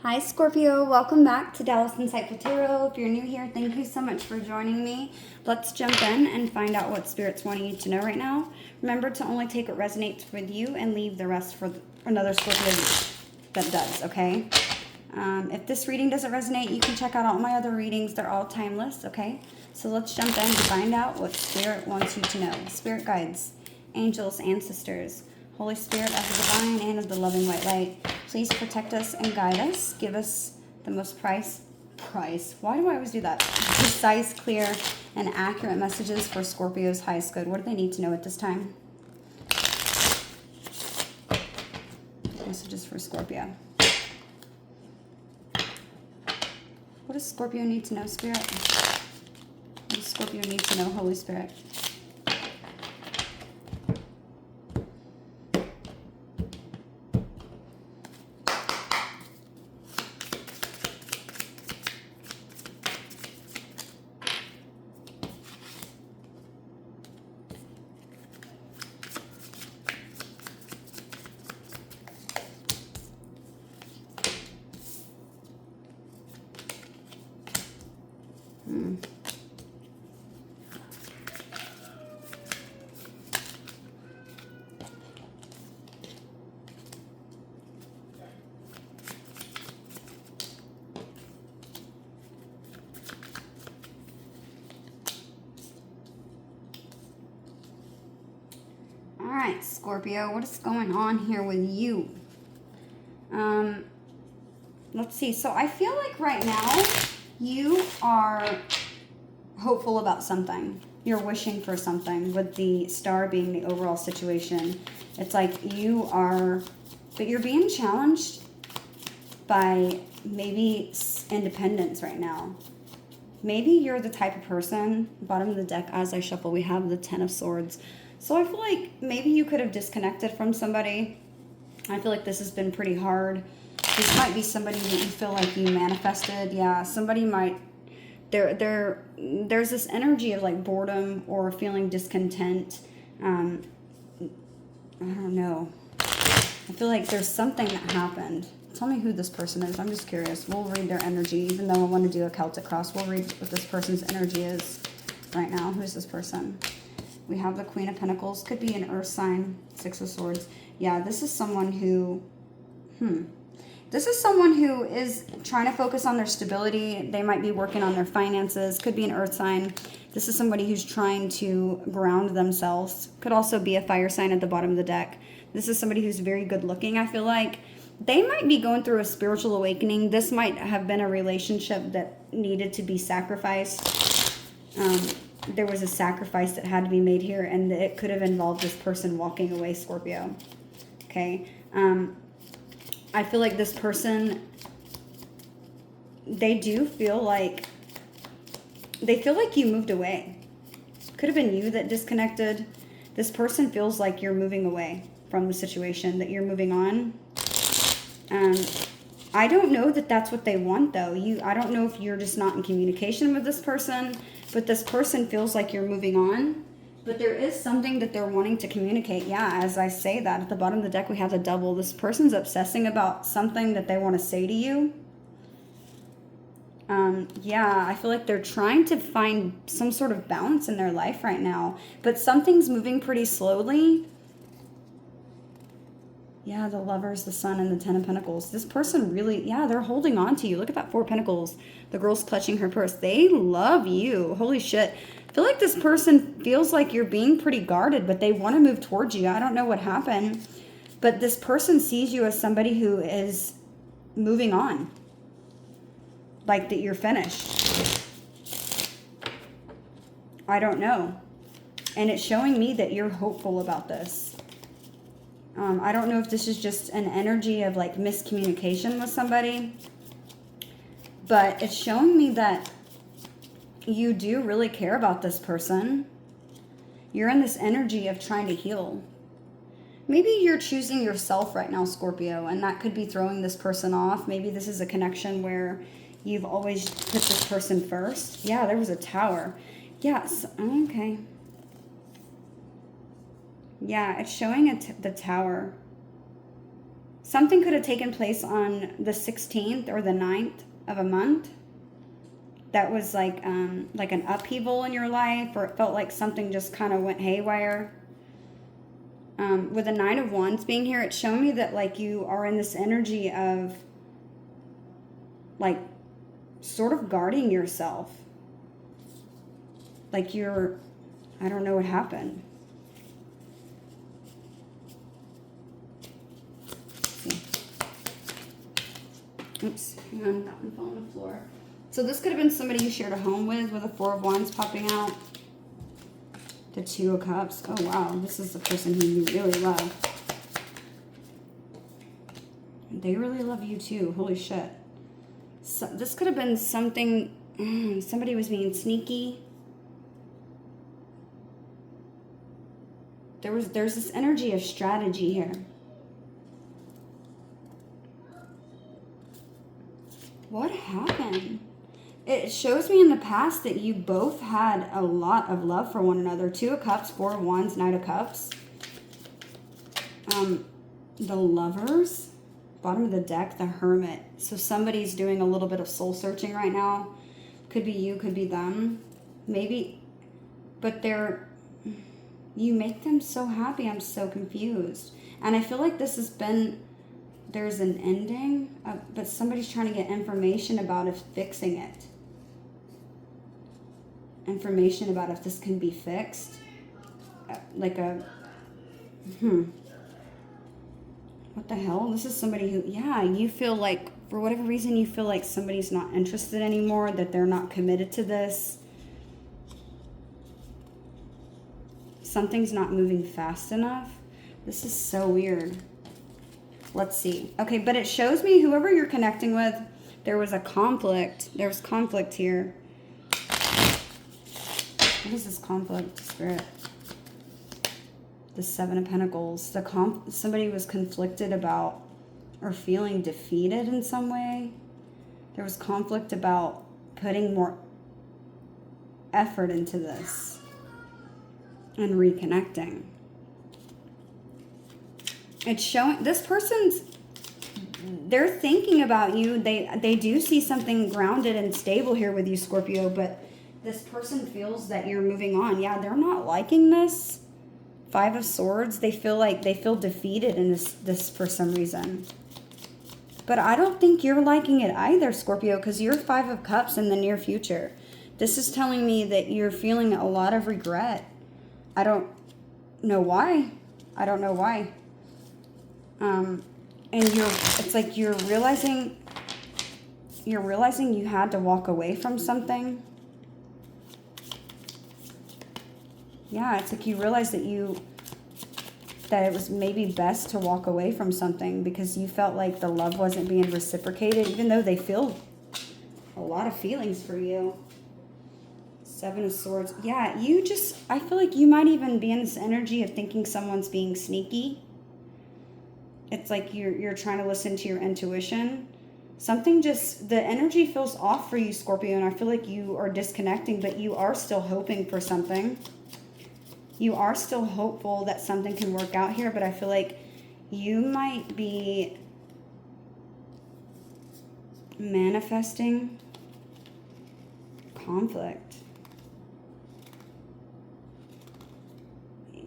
Hi Scorpio, welcome back to Dallas Insightful Tarot. If you're new here, thank you so much for joining me. Let's jump in and find out what Spirit's wanting you to know right now. Remember to only take what resonates with you and leave the rest for another Scorpio that does, okay? If this reading doesn't resonate, you can check out all my other readings. They're all timeless, okay? So let's jump in to find out what Spirit wants you to know. Spirit guides, angels, ancestors, Holy Spirit of the divine and of the loving white light, please protect us and guide us. Give us the most precise, why do I always do that? Precise, clear, and accurate messages for Scorpio's highest good. What do they need to know at this time? Messages for Scorpio. What does Scorpio need to know, Spirit? What does Scorpio need to know, Holy Spirit? Alright, Scorpio, what is going on here with you? Let's see. So I feel like right now you are hopeful about something. You're wishing for something, with the star being the overall situation. It's like you are, but you're being challenged by maybe independence right now. Maybe you're the type of person, bottom of the deck as I shuffle, we have the Ten of Swords. So I feel like maybe you could have disconnected from somebody. I feel like this has been pretty hard. This might be somebody that you feel like you manifested. Yeah, somebody might, there's this energy of like boredom or feeling discontent. I don't know. I feel like there's something that happened. Tell me who this person is. I'm just curious. We'll read their energy, even though I want to do a Celtic cross. We'll read what this person's energy is right now. Who's this person? We have the Queen of Pentacles. Could be an earth sign. Six of Swords. Yeah, this is someone who... This is someone who is trying to focus on their stability. They might be working on their finances. Could be an earth sign. This is somebody who's trying to ground themselves. Could also be a fire sign at the bottom of the deck. This is somebody who's very good looking, I feel like. They might be going through a spiritual awakening. This might have been a relationship that needed to be sacrificed. There was a sacrifice that had to be made here, and it could have involved this person walking away, Scorpio. Okay. I feel like this person, they feel like you moved away. Could have been you that disconnected. This person feels like you're moving away from the situation, that you're moving on. I don't know that that's what they want, though. I don't know if you're just not in communication with this person, but this person feels like you're moving on. But there is something that they're wanting to communicate. Yeah, as I say that, at the bottom of the deck, we have the Double. This person's obsessing about something that they want to say to you. Yeah, I feel like they're trying to find some sort of balance in their life right now. But something's moving pretty slowly. Yeah, the Lovers, the Sun, and the Ten of Pentacles. This person really, yeah, they're holding on to you. Look at that Four of Pentacles. The girl's clutching her purse. They love you. Holy shit. I feel like this person feels like you're being pretty guarded, but they want to move towards you. I don't know what happened, but this person sees you as somebody who is moving on. Like that you're finished. I don't know. And it's showing me that you're hopeful about this. I don't know if this is just an energy of like miscommunication with somebody, but it's showing me that you do really care about this person. You're in this energy of trying to heal. Maybe you're choosing yourself right now, Scorpio, and that could be throwing this person off. Maybe this is a connection where you've always put this person first. Yeah, there was a Tower. Yes, okay. Yeah, it's showing the Tower. Something could have taken place on the 16th or the 9th of a month. That was like an upheaval in your life, or it felt like something just kind of went haywire. With the Nine of Wands being here, it's showing me that like you are in this energy of like sort of guarding yourself. Like you're, I don't know what happened. Oops, hang on, that one fell on the floor. So this could have been somebody you shared a home with a Four of Wands popping out. The Two of Cups. Oh, wow. This is the person who you really love. They really love you, too. Holy shit. So this could have been something... somebody was being sneaky. There's this energy of strategy here. What happened? It shows me in the past that you both had a lot of love for one another. Two of Cups, Four of Wands, Knight of Cups. The Lovers. Bottom of the deck, the Hermit. So somebody's doing a little bit of soul searching right now. Could be you, could be them. Maybe, but you make them so happy. I'm so confused. And I feel like this has been... There's an ending, but somebody's trying to get information about if fixing it. Information about if this can be fixed. Like a... What the hell? This is somebody who... Yeah, you feel like, for whatever reason, you feel like somebody's not interested anymore, that they're not committed to this. Something's not moving fast enough. This is so weird. Let's see. Okay, but it shows me whoever you're connecting with, there was a conflict. There's conflict here. What is this conflict, Spirit? The Seven of Pentacles. Somebody was conflicted about or feeling defeated in some way. There was conflict about putting more effort into this and reconnecting. It's showing this person's, they're thinking about you. They do see something grounded and stable here with you, Scorpio, but this person feels that you're moving on. Yeah, they're not liking this. Five of Swords. They feel defeated in this for some reason. But I don't think you're liking it either, Scorpio, because you're Five of Cups in the near future. This is telling me that you're feeling a lot of regret. I don't know why. I don't know why. And it's like you're realizing you had to walk away from something. Yeah, it's like you realize that it was maybe best to walk away from something because you felt like the love wasn't being reciprocated, even though they feel a lot of feelings for you. Seven of Swords. Yeah, I feel like you might even be in this energy of thinking someone's being sneaky. It's like you're trying to listen to your intuition. The energy feels off for you, Scorpio, and I feel like you are disconnecting, but you are still hoping for something. You are still hopeful that something can work out here, but I feel like you might be manifesting conflict.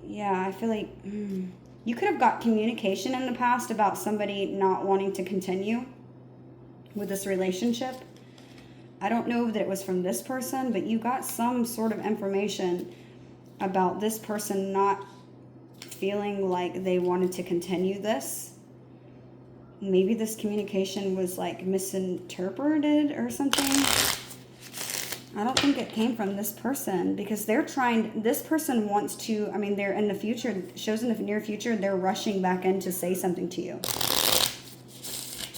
Yeah, I feel like... You could have got communication in the past about somebody not wanting to continue with this relationship. I don't know that it was from this person, but you got some sort of information about this person not feeling like they wanted to continue this. Maybe this communication was like misinterpreted or something. I don't think it came from this person because this person wants to, they're in the future, shows in the near future, they're rushing back in to say something to you.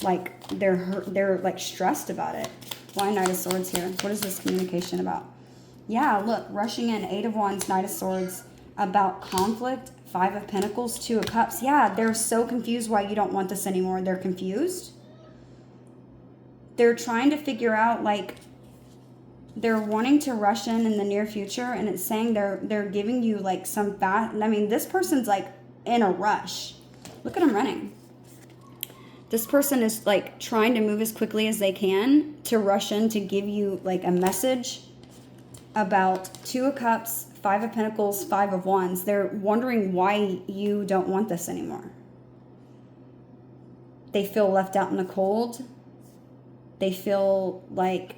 Like, they're like stressed about it. Why Knight of Swords here? What is this communication about? Yeah, look, rushing in, Eight of Wands, Knight of Swords, about conflict, Five of Pentacles, Two of Cups. Yeah, they're so confused why you don't want this anymore. They're confused. They're trying to figure out, like, they're wanting to rush in the near future, and it's saying they're giving you like some fast. This person's like in a rush. Look at them running. This person is like trying to move as quickly as they can to rush in to give you like a message about 2 of Cups, 5 of Pentacles, 5 of Wands. They're wondering why you don't want this anymore. They feel left out in the cold. They feel like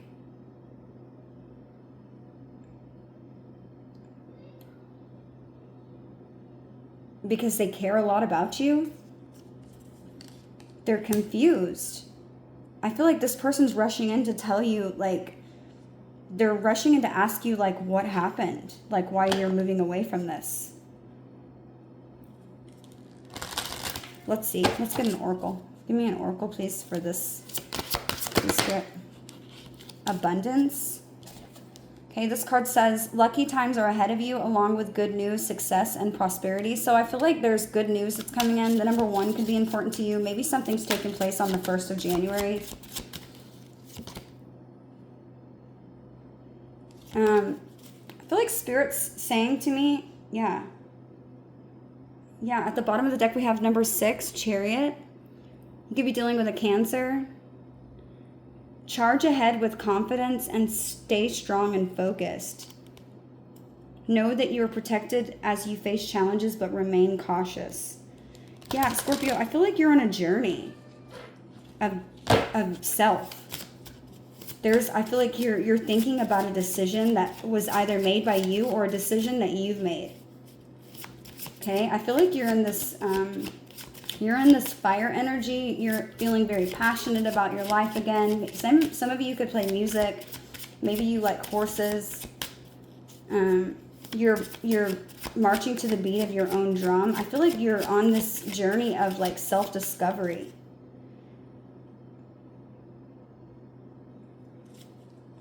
because they care a lot about you, they're confused. I feel like this person's rushing in to tell you, like, they're rushing in to ask you, like, what happened? Like, why you're moving away from this. Let's see. Let's get an oracle. Give me an oracle, please, for this script. Abundance. Okay, this card says, lucky times are ahead of you, along with good news, success, and prosperity. So I feel like there's good news that's coming in. The number 1 could be important to you. Maybe something's taking place on the 1st of January. I feel like Spirit's saying to me, yeah, at the bottom of the deck we have number 6, Chariot. You could be dealing with a Cancer. Charge ahead with confidence and stay strong and focused. Know that you are protected as you face challenges, but remain cautious. Yeah, Scorpio, I feel like you're on a journey of self. I feel like you're thinking about a decision that was either made by you or a decision that you've made. Okay, I feel like you're in this fire energy. You're feeling very passionate about your life again. Some of you could play music. Maybe you like horses. You're marching to the beat of your own drum. I feel like you're on this journey of like self-discovery.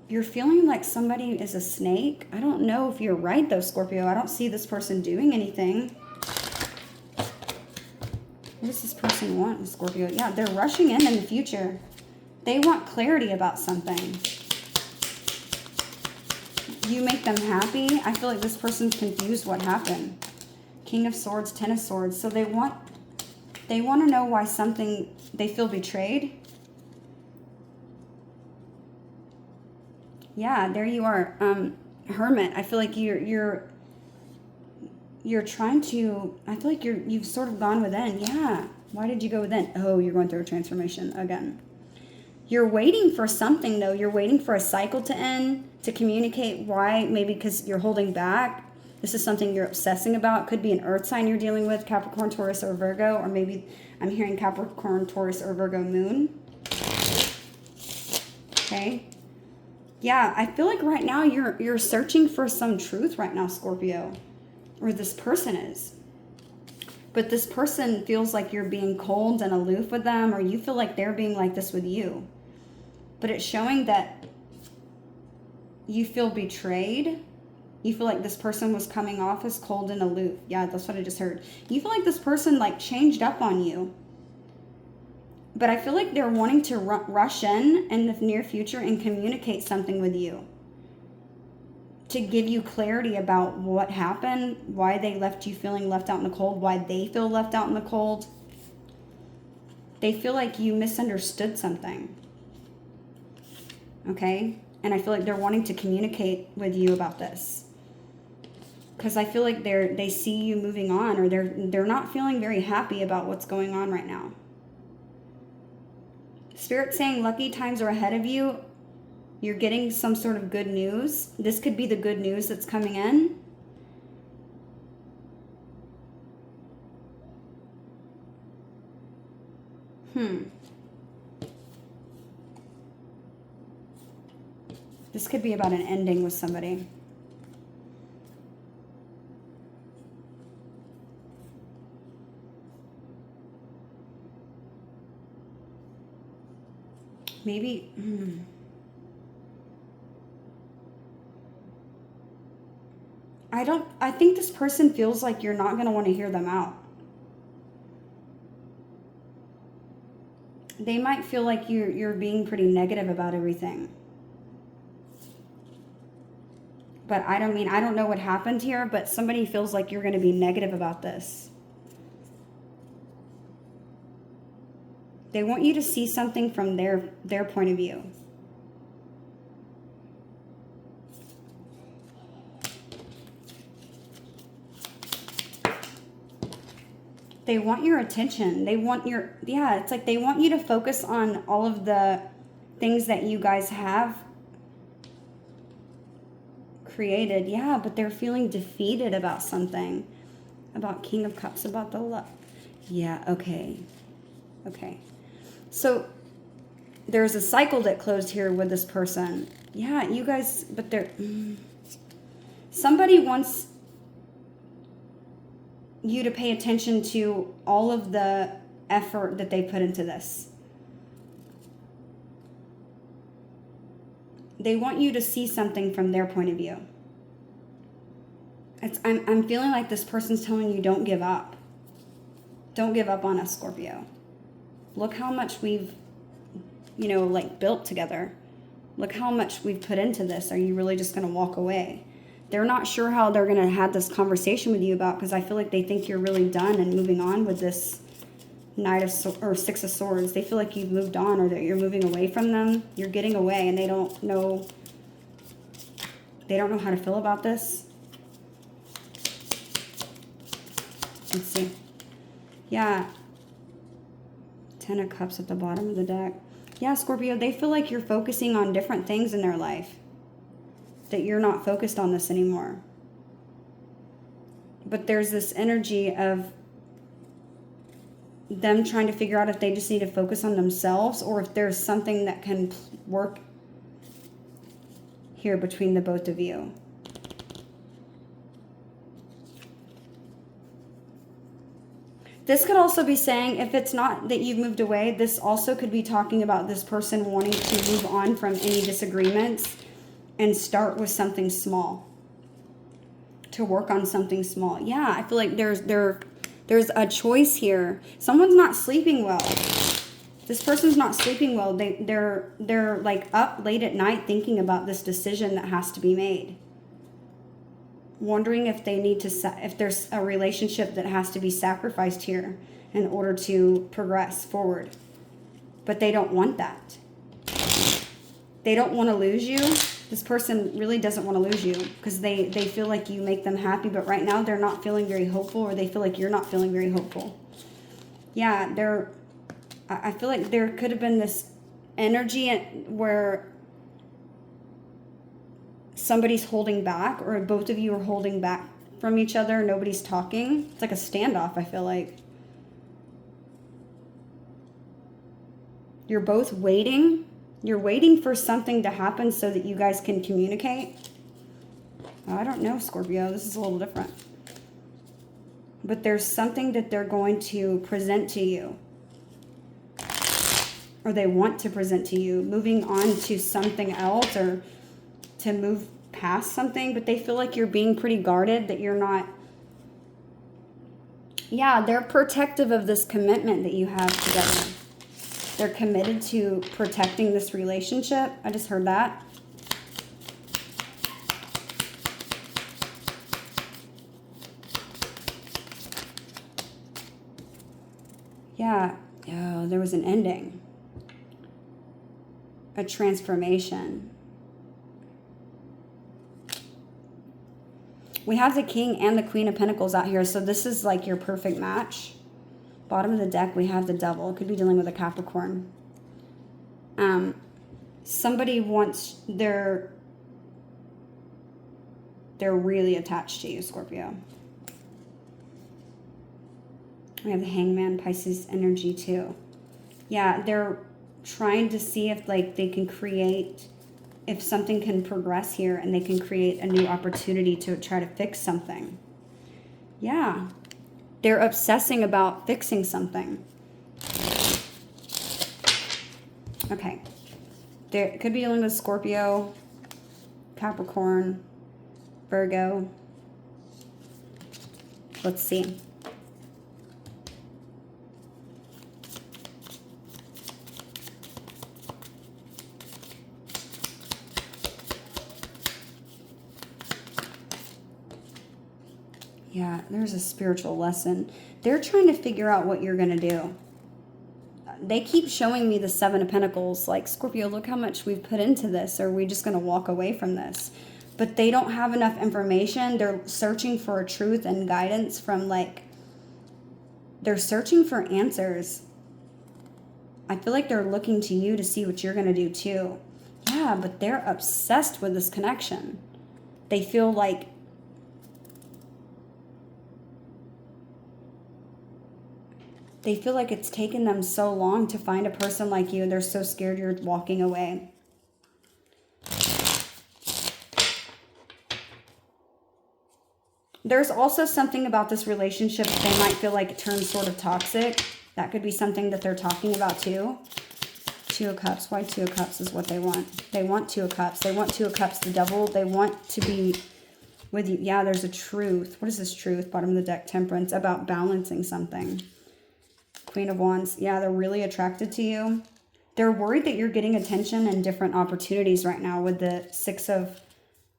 You're feeling like somebody is a snake. I don't know if you're right though, Scorpio. I don't see this person doing anything. What does this person want, Scorpio? Yeah, they're rushing in the future. They want clarity about something. You make them happy. I feel like this person's confused what happened. King of Swords, Ten of Swords. So they want to know why they feel betrayed. Yeah, there you are. Hermit. I feel like you're trying to, I feel like you've sort of gone within. Yeah. Why did you go within? Oh, you're going through a transformation again. You're waiting for something though. You're waiting for a cycle to end, to communicate why, maybe because you're holding back. This is something you're obsessing about. It could be an earth sign you're dealing with, Capricorn, Taurus, or Virgo, or maybe I'm hearing Capricorn, Taurus, or Virgo moon. Okay. Yeah, I feel like right now you're searching for some truth right now, Scorpio. Or this person is. But this person feels like you're being cold and aloof with them, or you feel like they're being like this with you. But it's showing that you feel betrayed. You feel like this person was coming off as cold and aloof. Yeah, that's what I just heard. You feel like this person like changed up on you. But I feel like they're wanting to rush in the near future and communicate something with you. To give you clarity about what happened, why they left you feeling left out in the cold, why they feel left out in the cold. They feel like you misunderstood something. Okay? And I feel like they're wanting to communicate with you about this. Because I feel like they see you moving on, or they're not feeling very happy about what's going on right now. Spirit saying lucky times are ahead of you. You're getting some sort of good news. This could be the good news that's coming in. This could be about an ending with somebody. Maybe... I think this person feels like you're not going to want to hear them out. They might feel like you're being pretty negative about everything. But I don't know what happened here, but somebody feels like you're going to be negative about this. They want you to see something from their point of view. They want your attention. They want your, yeah, it's like they want you to focus on all of the things that you guys have created. Yeah, but they're feeling defeated about something. About King of Cups, about the love. Yeah, okay. Okay. So there's a cycle that closed here with this person. Yeah, you guys, but they're... Somebody wants you to pay attention to all of the effort that they put into this. They want you to see something from their point of view. I'm feeling like this person's telling you don't give up. Don't give up on us, Scorpio. Look how much we've, like built together. Look how much we've put into this. Are you really just going to walk away? They're not sure how they're going to have this conversation with you about, because I feel like they think you're really done and moving on with this Six of Swords. They feel like you've moved on, or that you're moving away from them. You're getting away, and they don't know how to feel about this. Let's see. Yeah. 10 of Cups at the bottom of the deck. Yeah, Scorpio, they feel like you're focusing on different things in their life. That you're not focused on this anymore. But there's this energy of them trying to figure out if they just need to focus on themselves, or if there's something that can work here between the both of you. This could also be saying, if it's not that you've moved away, this also could be talking about this person wanting to move on from any disagreements and start with something small. To work on something small. Yeah, I feel like there's a choice here. Someone's not sleeping well. This person's not sleeping well. They're like up late at night thinking about this decision that has to be made. Wondering if they need to, if there's a relationship that has to be sacrificed here in order to progress forward. But they don't want that. They don't want to lose you. This person really doesn't want to lose you, because they feel like you make them happy, but right now they're not feeling very hopeful, or they feel like you're not feeling very hopeful. Yeah, I feel like there could have been this energy where somebody's holding back, or both of you are holding back from each other. Nobody's talking. It's like a standoff, I feel like. You're both waiting. You're waiting for something to happen so that you guys can communicate. I don't know, Scorpio. This is a little different. But there's something that they're going to present to you. Or they want to present to you. Moving on to something else, or to move past something. But they feel like you're being pretty guarded. That you're not... Yeah, they're protective of this commitment that you have together. They're committed to protecting this relationship. I just heard that. Yeah. Oh, there was an ending. A transformation. We have the King and the Queen of Pentacles out here. So this is like your perfect match. Bottom of the deck, we have the Devil. Could be dealing with a Capricorn. Somebody wants they're really attached to you, Scorpio. We have the Hangman, Pisces energy too. Yeah, they're trying to see if like they can create, if something can progress here and they can create a new opportunity to try to fix something. Yeah. They're obsessing about fixing something. Okay. There could be dealing with Scorpio, Capricorn, Virgo. Let's see. Yeah, there's a spiritual lesson. They're trying to figure out what you're going to do. they keep showing me the Seven of Pentacles, like, Scorpio, look how much we've put into this. Are we just going to walk away from this? But they don't have enough information. They're searching for a truth and guidance from, like, they're searching for answers. I feel like they're looking to you to see what you're going to do too. Yeah, but they're obsessed with this connection. They feel like it's taken them so long to find a person like you. They're so scared you're walking away. There's also something about this relationship that they might feel like it turns sort of toxic. That could be something that they're talking about too. Two of Cups. Why Two of Cups is what they want? They want Two of Cups. They want Two of Cups, the Devil. They want to be with you. Yeah, there's a truth. What is this truth? Bottom of the deck, Temperance. About balancing something. Queen of Wands. Yeah, they're really attracted to you. They're worried that you're getting attention and different opportunities right now with the Six of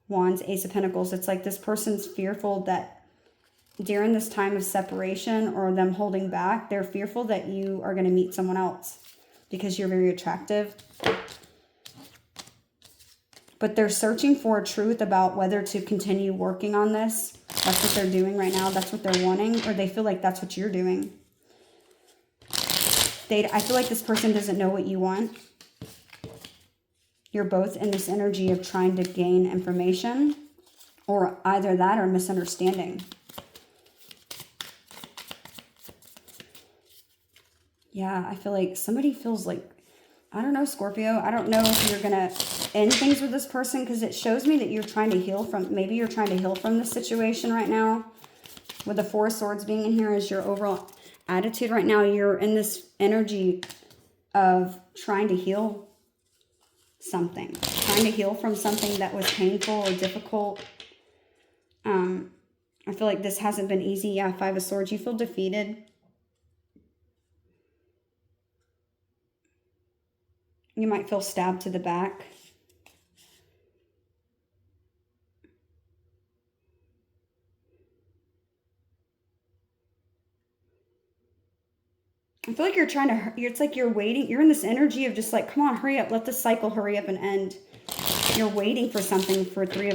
Wands, Ace of Pentacles. It's like this person's fearful that during this time of separation or them holding back, they're fearful that you are going to meet someone else because you're very attractive. But they're searching for a truth about whether to continue working on this. That's what they're doing right now. That's what they're wanting, or they feel like that's what you're doing. I feel like this person doesn't know what you want. You're both in this energy of trying to gain information, or either that or misunderstanding. Yeah, I feel like somebody feels like, I don't know, Scorpio. I don't know if you're going to end things with this person because it shows me that you're trying to heal from, maybe you're trying to heal from this situation right now. With the Four of Swords being in here as your overall attitude right now, you're in this energy of trying to heal something. Trying to heal from something that was painful or difficult. I feel like this hasn't been easy. Yeah, Five of Swords. You feel defeated. You might feel stabbed to the back. I feel like you're trying to, it's like you're waiting. You're in this energy of just like, come on, hurry up. Let the cycle hurry up and end. You're waiting for something for Three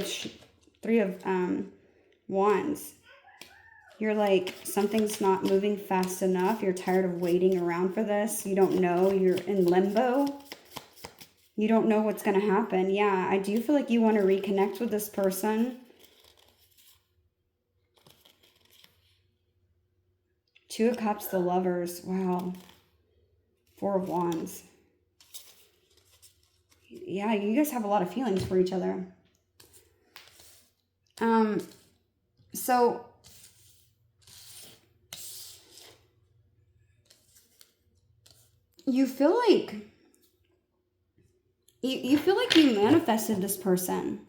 of Wands. You're like, something's not moving fast enough. You're tired of waiting around for this. You don't know. You're in limbo. You don't know what's going to happen. Yeah, I do feel like you want to reconnect with this person. Two of Cups, the Lovers. Wow. Four of Wands. Yeah, you guys have a lot of feelings for each other. So you feel like you feel like you manifested this person.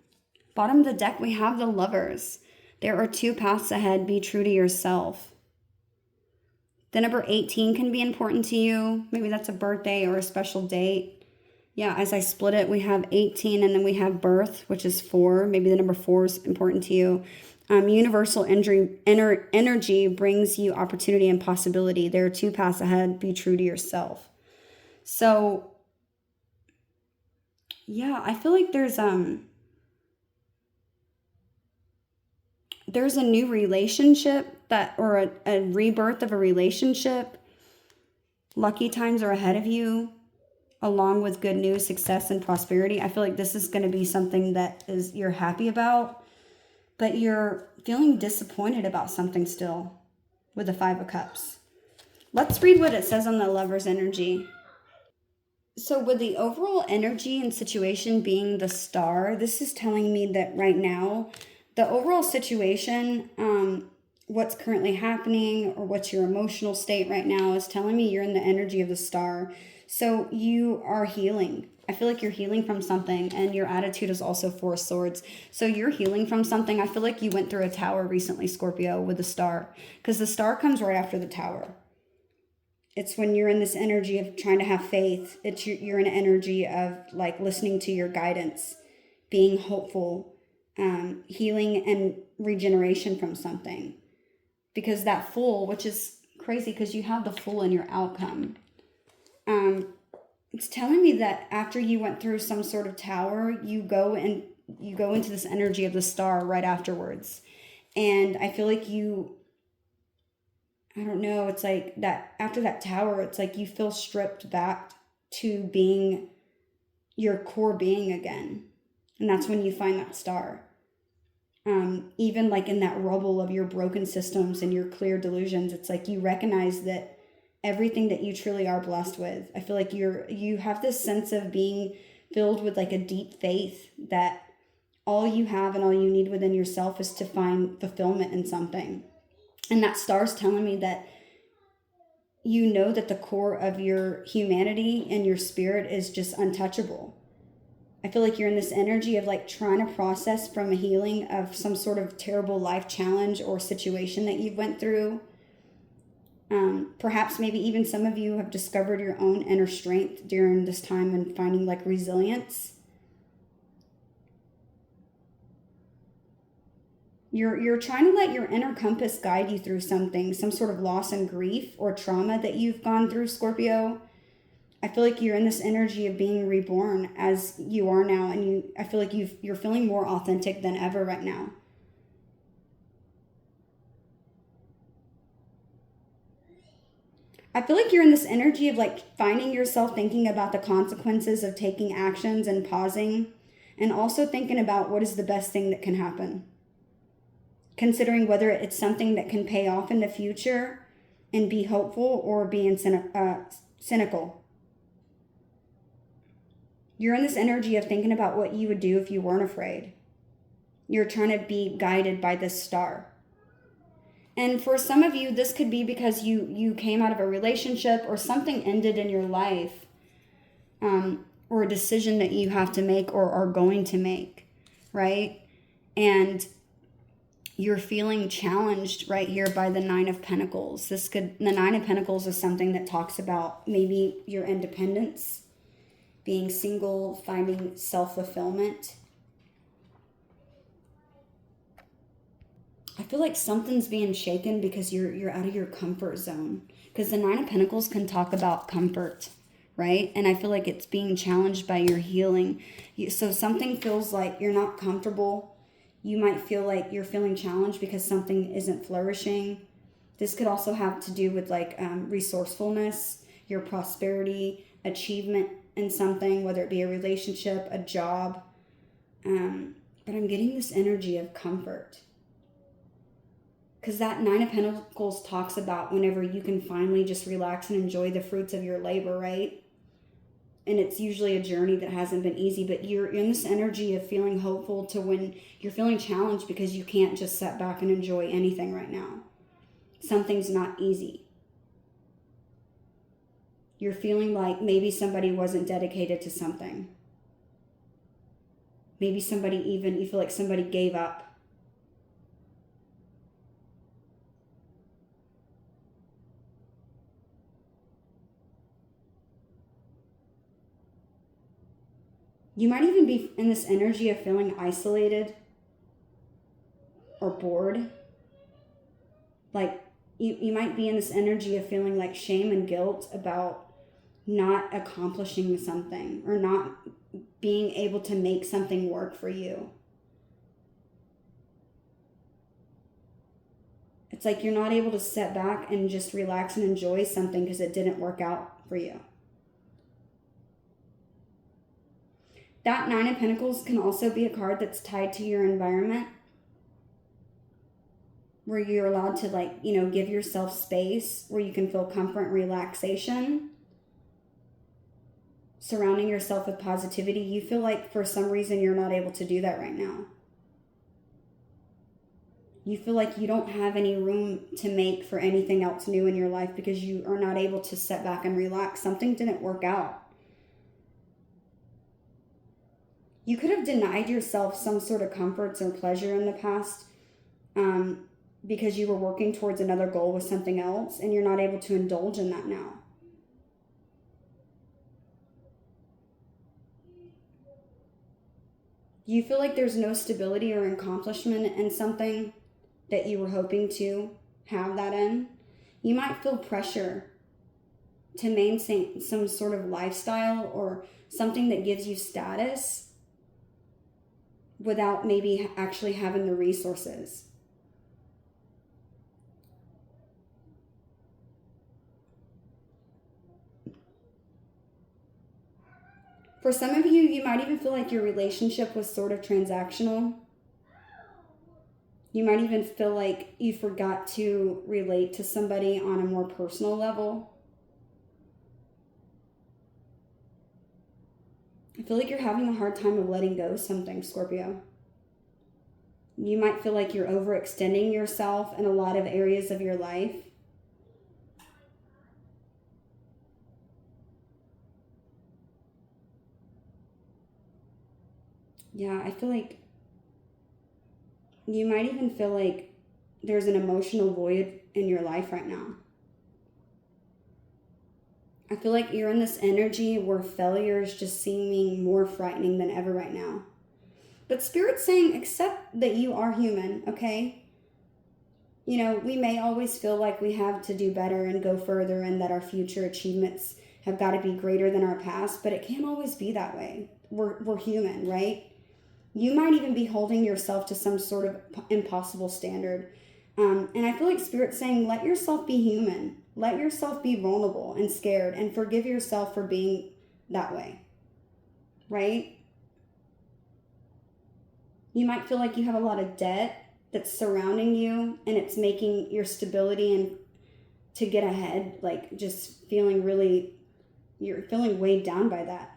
Bottom of the deck, we have the Lovers. There are two paths ahead. Be true to yourself. The number 18 can be important to you. Maybe that's a birthday or a special date. Yeah, as I split it, we have 18 and then we have birth, which is 4. Maybe the number 4 is important to you. Universal energy brings you opportunity and possibility. There are two paths ahead. Be true to yourself. So, yeah, I feel like there's a new relationship or a rebirth of a relationship. Lucky times are ahead of you, along with good news, success, and prosperity. I feel like this is going to be something that you're happy about, but you're feeling disappointed about something still with the Five of Cups. Let's read what it says on the Lover's energy. So with the overall energy and situation being the Star, this is telling me that right now, the overall situation, what's currently happening or what's your emotional state right now is telling me you're in the energy of the Star. So you are healing. I feel like you're healing from something, and your attitude is also Four of Swords. So you're healing from something. I feel like you went through a tower recently, Scorpio, with the Star, because the Star comes right after the Tower. It's when you're in this energy of trying to have faith. You're in an energy of like listening to your guidance, being hopeful, healing and regeneration from something. Because that Fool, which is crazy because you have the Fool in your outcome. It's telling me that after you went through some sort of tower, you go into this energy of the star right afterwards. And I feel like I don't know, it's like that after that tower, it's like you feel stripped back to being your core being again. And that's when you find that star. Even like in that rubble of your broken systems and your clear delusions, it's like you recognize that everything that you truly are blessed with. I feel like you have this sense of being filled with like a deep faith that all you have and all you need within yourself is to find fulfillment in something. And that star's telling me that you know that the core of your humanity and your spirit is just untouchable. I feel like you're in this energy of like trying to process from a healing of some sort of terrible life challenge or situation that you've went through. Perhaps maybe even some of you have discovered your own inner strength during this time and finding like resilience. You're trying to let your inner compass guide you through something, some sort of loss and grief or trauma that you've gone through, Scorpio. I feel like you're in this energy of being reborn as you are now, and I feel like you're feeling more authentic than ever right now. I feel like you're in this energy of like finding yourself thinking about the consequences of taking actions and pausing, and also thinking about what is the best thing that can happen. Considering whether it's something that can pay off in the future and be hopeful or being cynical. You're in this energy of thinking about what you would do if you weren't afraid. You're trying to be guided by this star. And for some of you, this could be because you came out of a relationship or something ended in your life, or a decision that you have to make or are going to make, right? And you're feeling challenged right here by the Nine of Pentacles. The Nine of Pentacles is something that talks about maybe your independence, being single, finding self-fulfillment. I feel like something's being shaken because you're out of your comfort zone. Because the Nine of Pentacles can talk about comfort, right? And I feel like it's being challenged by your healing. So something feels like you're not comfortable. You might feel like you're feeling challenged because something isn't flourishing. This could also have to do with like resourcefulness, your prosperity, achievement in something, whether it be a relationship, a job. But I'm getting this energy of comfort. Because that Nine of Pentacles talks about whenever you can finally just relax and enjoy the fruits of your labor, right? And it's usually a journey that hasn't been easy, but you're in this energy of feeling hopeful to when you're feeling challenged because you can't just sit back and enjoy anything right now. Something's not easy. You're feeling like maybe somebody wasn't dedicated to something. Maybe you feel like somebody gave up. You might even be in this energy of feeling isolated or bored. Like you might be in this energy of feeling like shame and guilt about not accomplishing something or not being able to make something work for you. It's like you're not able to sit back and just relax and enjoy something because it didn't work out for you. That Nine of Pentacles can also be a card that's tied to your environment, where you're allowed to give yourself space, where you can feel comfort and relaxation, surrounding yourself with positivity. You feel like for some reason you're not able to do that right now. You feel like you don't have any room to make for anything else new in your life because you are not able to sit back and relax. Something didn't work out. You could have denied yourself some sort of comforts or pleasure in the past because you were working towards another goal with something else, and you're not able to indulge in that now. You feel like there's no stability or accomplishment in something that you were hoping to have that in. You might feel pressure to maintain some sort of lifestyle or something that gives you status without maybe actually having the resources. For some of you, you might even feel like your relationship was sort of transactional. You might even feel like you forgot to relate to somebody on a more personal level. I feel like you're having a hard time of letting go of something, Scorpio. You might feel like you're overextending yourself in a lot of areas of your life. Yeah, I feel like you might even feel like there's an emotional void in your life right now. I feel like you're in this energy where failure is just seeming more frightening than ever right now. But Spirit's saying, accept that you are human, okay? You know, we may always feel like we have to do better and go further and that our future achievements have got to be greater than our past, but it can't always be that way. We're human, right? You might even be holding yourself to some sort of impossible standard. And I feel like Spirit's saying, let yourself be human. Let yourself be vulnerable and scared and forgive yourself for being that way, right? You might feel like you have a lot of debt that's surrounding you and it's making your stability and to get ahead, like just feeling really, you're feeling weighed down by that.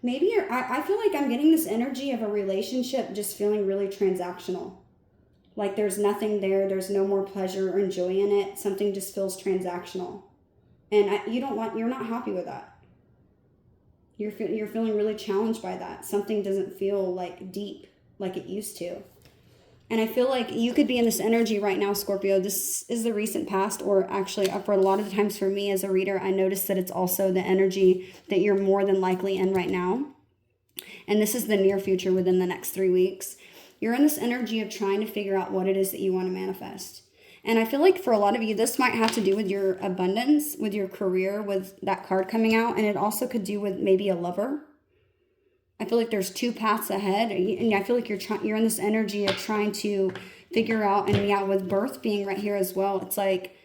Maybe I feel like I'm getting this energy of a relationship just feeling really transactional. Like there's nothing there. There's no more pleasure or joy in it. Something just feels transactional. And you're not happy with that. You're feeling really challenged by that. Something doesn't feel like deep like it used to. And I feel like you could be in this energy right now, Scorpio. This is the recent past, or actually for a lot of the times for me as a reader, I notice that it's also the energy that you're more than likely in right now. And this is the near future within the next 3 weeks. You're in this energy of trying to figure out what it is that you want to manifest. And I feel like for a lot of you, this might have to do with your abundance, with your career, with that card coming out. And it also could do with maybe a lover. I feel like there's 2 paths ahead, and I feel like you're in this energy of trying to figure out, and yeah, with birth being right here as well, it's like,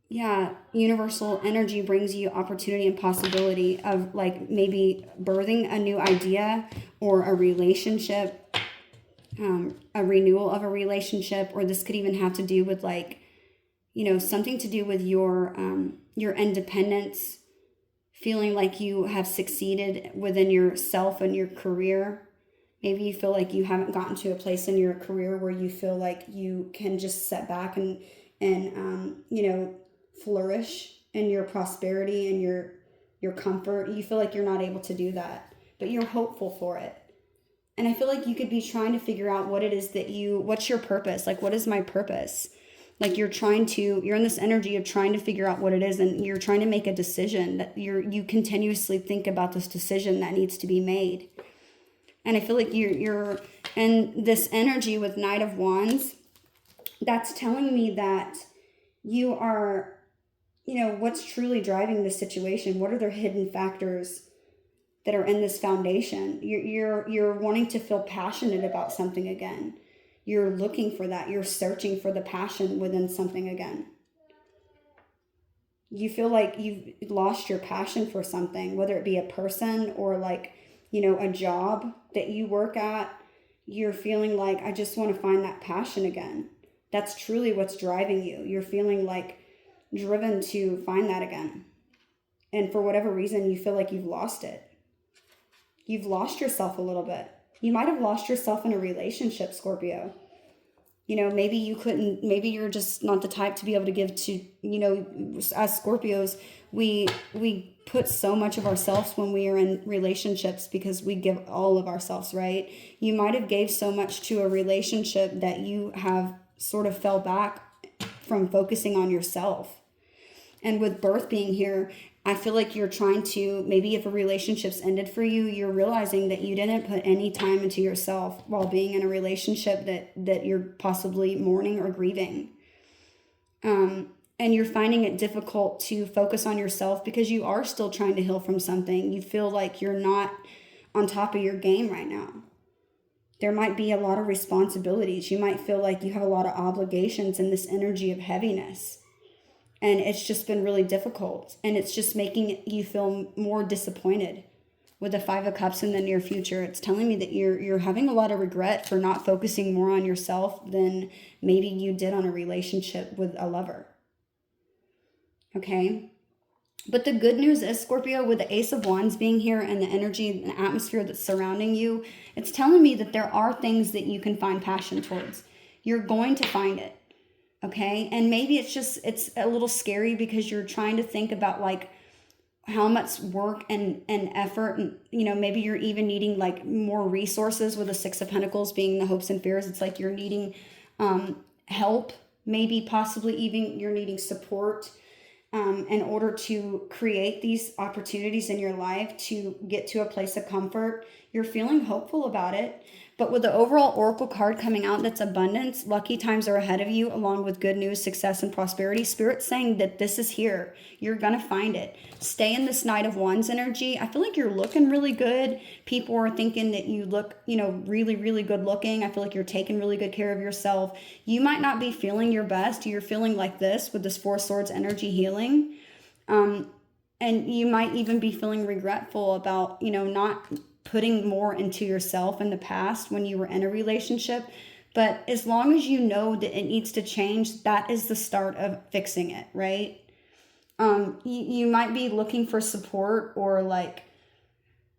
yeah, universal energy brings you opportunity and possibility of like maybe birthing a new idea or a relationship, a renewal of a relationship, or this could even have to do with like, you know, something to do with your independence, feeling like you have succeeded within yourself and your career. Maybe you feel like you haven't gotten to a place in your career where you feel like you can just sit back and you know, flourish in your prosperity and your comfort. You feel like you're not able to do that, but you're hopeful for it. And I feel like you could be trying to figure out what it is that what's your purpose? Like, what is my purpose? Like you're in this energy of trying to figure out what it is, and you're trying to make a decision that you continuously think about this decision that needs to be made. And I feel like you're in this energy with Knight of Wands. That's telling me that you are, you know, what's truly driving this situation? What are the hidden factors that are in this foundation? You're wanting to feel passionate about something again. You're looking for that. You're searching for the passion within something again. You feel like you've lost your passion for something, whether it be a person or like, you know, a job that you work at. You're feeling like, I just want to find that passion again. That's truly what's driving you. You're feeling like driven to find that again. And for whatever reason, you feel like you've lost it. You've lost yourself a little bit. You might have lost yourself in a relationship, Scorpio. You know, maybe you're just not the type to be able to give to, you know, as Scorpios, we put so much of ourselves when we are in relationships because we give all of ourselves, right? You might have gave so much to a relationship that you have sort of fell back from focusing on yourself. And with birth being here, I feel like you're trying to, maybe if a relationship's ended for you, you're realizing that you didn't put any time into yourself while being in a relationship that you're possibly mourning or grieving. And you're finding it difficult to focus on yourself because you are still trying to heal from something. You feel like you're not on top of your game right now. There might be a lot of responsibilities. You might feel like you have a lot of obligations in this energy of heaviness. And it's just been really difficult. And it's just making you feel more disappointed with the Five of Cups in the near future. It's telling me that you're having a lot of regret for not focusing more on yourself than maybe you did on a relationship with a lover. Okay? But the good news is, Scorpio, with the Ace of Wands being here and the energy and the atmosphere that's surrounding you, it's telling me that there are things that you can find passion towards. You're going to find it. Okay? And maybe it's a little scary because you're trying to think about like how much work and effort, and maybe you're even needing like more resources with the Six of Pentacles being the hopes and fears. It's like you're needing help, maybe possibly even you're needing support in order to create these opportunities in your life to get to a place of comfort. You're feeling hopeful about it. But with the overall Oracle card coming out, that's abundance, lucky times are ahead of you, along with good news, success, and prosperity. Spirit's saying that this is here. You're going to find it. Stay in this Knight of Wands energy. I feel like you're looking really good. People are thinking that you look, really, really good looking. I feel like you're taking really good care of yourself. You might not be feeling your best. You're feeling like this with this Four Swords energy healing. And you might even be feeling regretful about, not putting more into yourself in the past when you were in a relationship. But as long as you know that it needs to change, that is the start of fixing it, right? You might be looking for support or like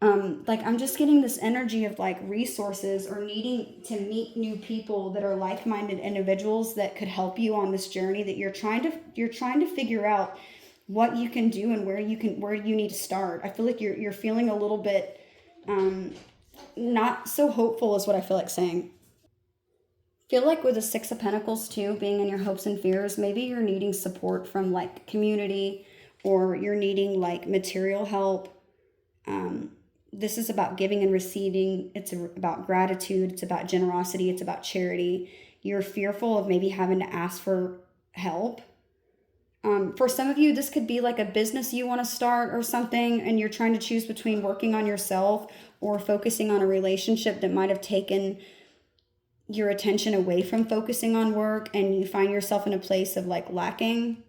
I'm just getting this energy of like resources or needing to meet new people that are like-minded individuals that could help you on this journey that you're trying to figure out what you can do and where you need to start. I feel like you're feeling a little bit not so hopeful is what I feel like saying. Feel like with the Six of Pentacles too, being in your hopes and fears, maybe you're needing support from like community, or you're needing like material help. This is about giving and receiving. It's about gratitude. It's about generosity. It's about charity. You're fearful of maybe having to ask for help. For some of you, this could be like a business you want to start or something, and you're trying to choose between working on yourself or focusing on a relationship that might have taken your attention away from focusing on work, and you find yourself in a place of like lacking,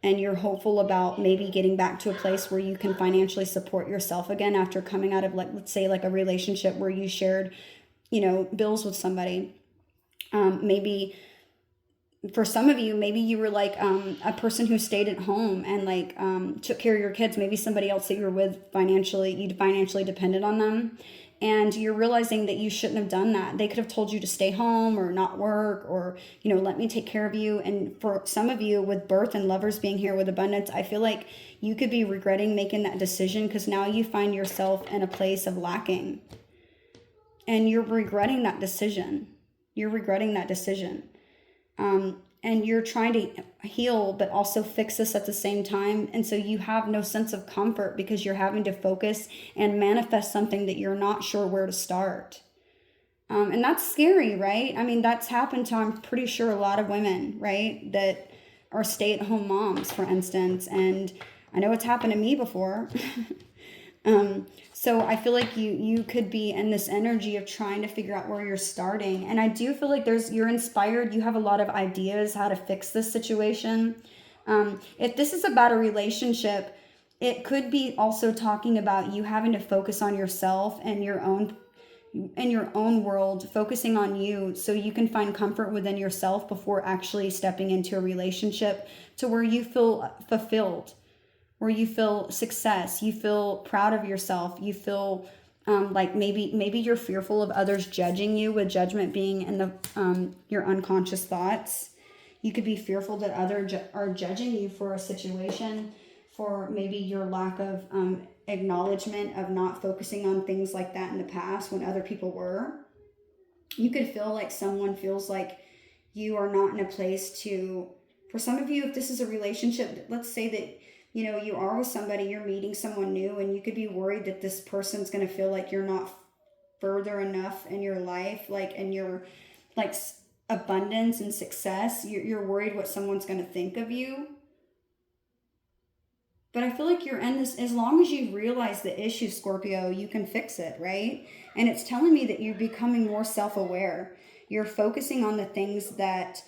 and you're hopeful about maybe getting back to a place where you can financially support yourself again after coming out of like, let's say like a relationship where you shared, bills with somebody. Maybe for some of you, maybe you were like a person who stayed at home and like took care of your kids. Maybe somebody else that you were with you financially depended on them. And you're realizing that you shouldn't have done that. They could have told you to stay home or not work or, let me take care of you. And for some of you with birth and lovers being here with abundance, I feel like you could be regretting making that decision because now you find yourself in a place of lacking. And you're regretting that decision. And you're trying to heal, but also fix this at the same time. And so you have no sense of comfort because you're having to focus and manifest something that you're not sure where to start. And that's scary, right? I mean, that's happened to, I'm pretty sure, a lot of women, right? That are stay-at-home moms, for instance. And I know it's happened to me before. So I feel like you could be in this energy of trying to figure out where you're starting. And I do feel like you're inspired. You have a lot of ideas how to fix this situation. If this is about a relationship, it could be also talking about you having to focus on yourself and your own world, focusing on you so you can find comfort within yourself before actually stepping into a relationship to where you feel fulfilled, where you feel success, you feel proud of yourself, you feel like maybe you're fearful of others judging you, with judgment being in your unconscious thoughts. You could be fearful that others are judging you for a situation, for maybe your lack of acknowledgement of not focusing on things like that in the past when other people were. You could feel like someone feels like you are not in a place to, for some of you, if this is a relationship, let's say that You know, you are with somebody, you're meeting someone new, and you could be worried that this person's going to feel like you're not further enough in your life, like in your like abundance and success. You're worried what someone's going to think of you. But I feel like you're in this, as long as you realize the issue, Scorpio, you can fix it, right? And it's telling me that you're becoming more self-aware. You're focusing on the things that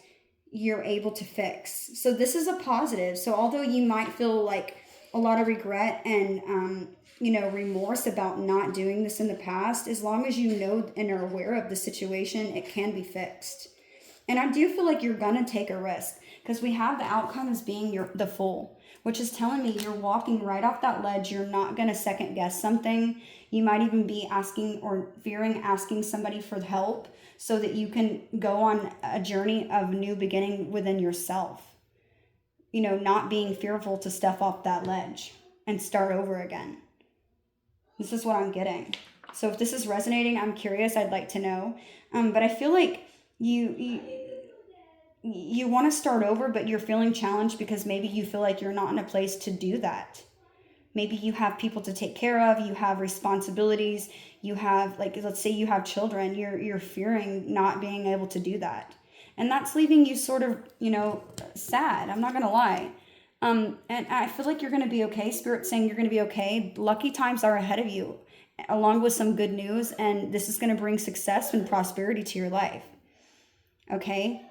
you're able to fix. So this is a positive. So although you might feel like a lot of regret and, remorse about not doing this in the past, as long as you know and are aware of the situation, it can be fixed. And I do feel like you're going to take a risk, because we have the outcome as being the Fool, which is telling me you're walking right off that ledge. You're not going to second guess something. You might even be asking or fearing asking somebody for help so that you can go on a journey of new beginning within yourself. You know, not being fearful to step off that ledge and start over again. This is what I'm getting. So if this is resonating, I'm curious. I'd like to know. But I feel like you want to start over, but you're feeling challenged because maybe you feel like you're not in a place to do that. Maybe you have people to take care of, you have responsibilities, you have, like, let's say you have children, you're fearing not being able to do that. And that's leaving you sort of, sad. I'm not going to lie. And I feel like you're going to be okay. Spirit's saying you're going to be okay. Lucky times are ahead of you, along with some good news. And this is going to bring success and prosperity to your life. Okay?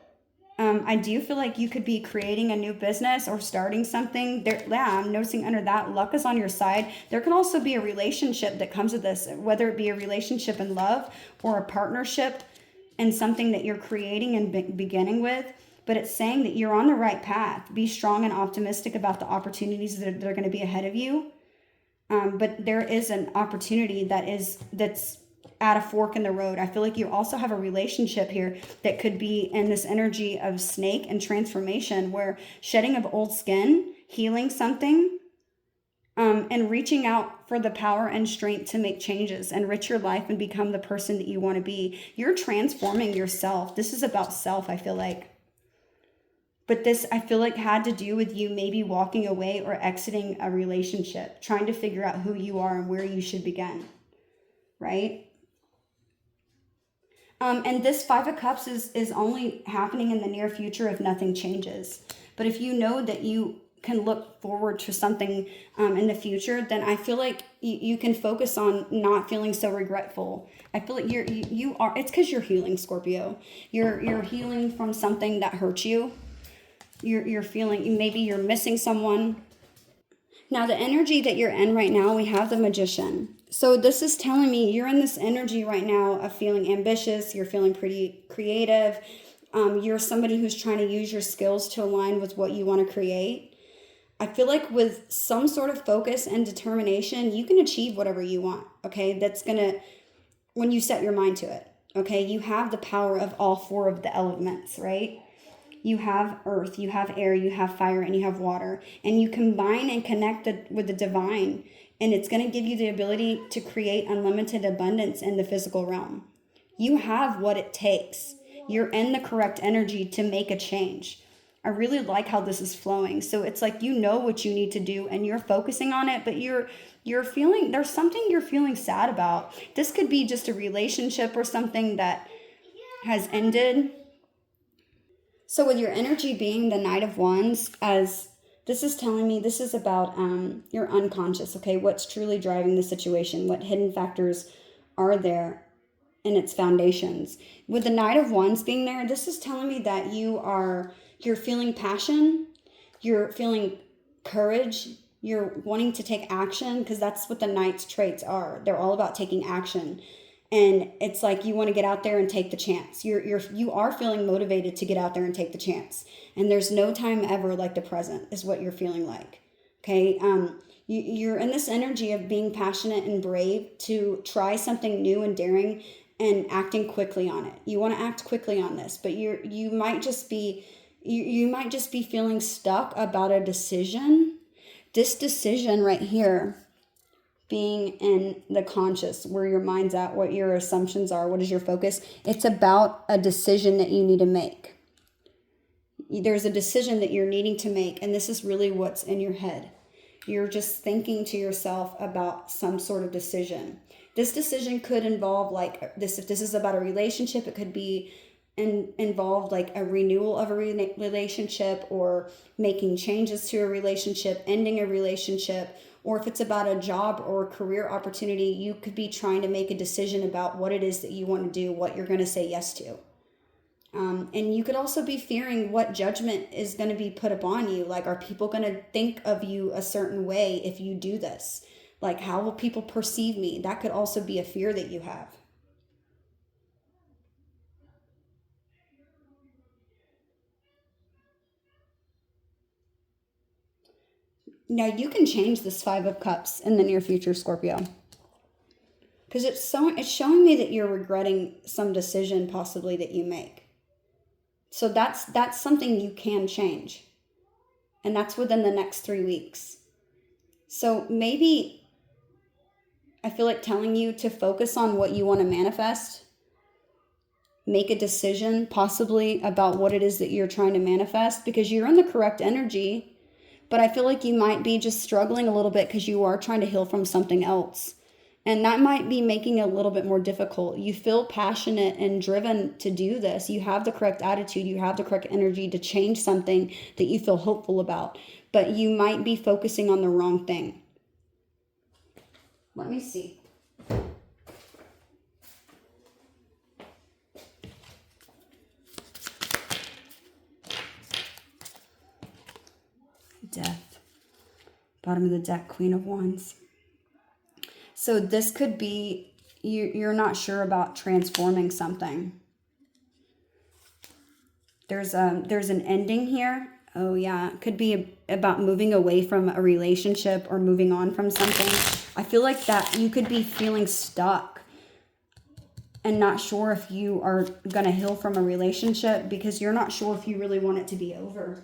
I do feel like you could be creating a new business or starting something. I'm noticing under that, luck is on your side. There can also be a relationship that comes with this, whether it be a relationship in love or a partnership and something that you're creating and beginning with. But it's saying that you're on the right path. Be strong and optimistic about the opportunities that are going to be ahead of you. But there is an opportunity that's at a fork in the road. I feel like you also have a relationship here that could be in this energy of snake and transformation, where shedding of old skin, healing something, and reaching out for the power and strength to make changes, enrich your life, and become the person that you want to be. You're transforming yourself. This is about self, I feel like. But this, I feel like, had to do with you maybe walking away or exiting a relationship, trying to figure out who you are and where you should begin, right? And this Five of Cups is only happening in the near future if nothing changes. But if you know that you can look forward to something in the future, then I feel like you can focus on not feeling so regretful. I feel like you are. It's because you're healing, Scorpio. You're healing from something that hurt you. You're feeling, maybe you're missing someone. Now, the energy that you're in right now, we have the Magician. So this is telling me you're in this energy right now of feeling ambitious. You're feeling pretty creative. You're somebody who's trying to use your skills to align with what you want to create. I feel like with some sort of focus and determination, you can achieve whatever you want, okay? That's going to, when you set your mind to it, okay? You have the power of all four of the elements, right? You have earth, you have air, you have fire, and you have water. And you combine and connect with the divine, and it's going to give you the ability to create unlimited abundance in the physical realm. You have what it takes. You're in the correct energy to make a change. I really like how this is flowing. So it's like you know what you need to do and you're focusing on it, but you're feeling, there's something you're feeling sad about. This could be just a relationship or something that has ended. So with your energy being the Knight of Wands, as this is telling me, this is about your unconscious, okay? What's truly driving the situation? What hidden factors are there in its foundations? With the Knight of Wands being there, this is telling me that you're feeling passion, you're feeling courage, you're wanting to take action, because that's what the Knight's traits are. They're all about taking action. And it's like you want to get out there and take the chance. You are feeling motivated to get out there and take the chance. And there's no time ever like the present is what you're feeling like. Okay. You're in this energy of being passionate and brave to try something new and daring and acting quickly on it. You want to act quickly on this, but you might just be feeling stuck about a decision. This decision right here, being in the conscious, where your mind's at, what your assumptions are, what is your focus. It's about a decision that you need to make. There's a decision that you're needing to make, and this is really what's in your head. You're just thinking to yourself about some sort of decision. This decision could involve like this. If this is about a relationship, it could be involved like a renewal of a relationship, or making changes to a relationship, ending a relationship. Or if it's about a job or career opportunity, you could be trying to make a decision about what it is that you want to do, what you're going to say yes to. And you could also be fearing what judgment is going to be put upon you. Like, are people going to think of you a certain way if you do this? Like, how will people perceive me? That could also be a fear that you have. Now, you can change this Five of Cups in the near future, Scorpio. Because it's showing me that you're regretting some decision possibly that you make. So that's something you can change. And that's within the next 3 weeks. So maybe I feel like telling you to focus on what you want to manifest. Make a decision possibly about what it is that you're trying to manifest, because you're in the correct energy. But I feel like you might be just struggling a little bit because you are trying to heal from something else. And that might be making it a little bit more difficult. You feel passionate and driven to do this. You have the correct attitude. You have the correct energy to change something that you feel hopeful about. But you might be focusing on the wrong thing. Let me see. Death. Bottom of the deck, Queen of Wands. So this could be, you're not sure about transforming something. There's an ending here. Oh yeah, it could be about moving away from a relationship or moving on from something. I feel like that you could be feeling stuck and not sure if you are going to heal from a relationship because you're not sure if you really want it to be over.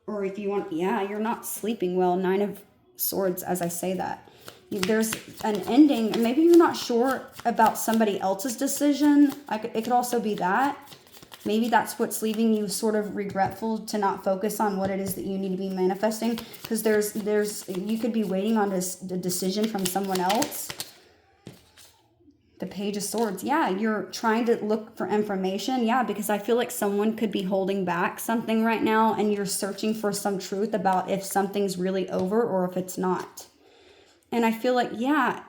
Or if you want, yeah, you're not sleeping well. 9 of Swords as I say that. There's an ending, and maybe you're not sure about somebody else's decision. It could also be that. Maybe that's what's leaving you sort of regretful to not focus on what it is that you need to be manifesting. Because you could be waiting on the decision from someone else. The Page of Swords. Yeah, you're trying to look for information. Yeah, because I feel like someone could be holding back something right now, and you're searching for some truth about if something's really over or if it's not. And I feel like, yeah,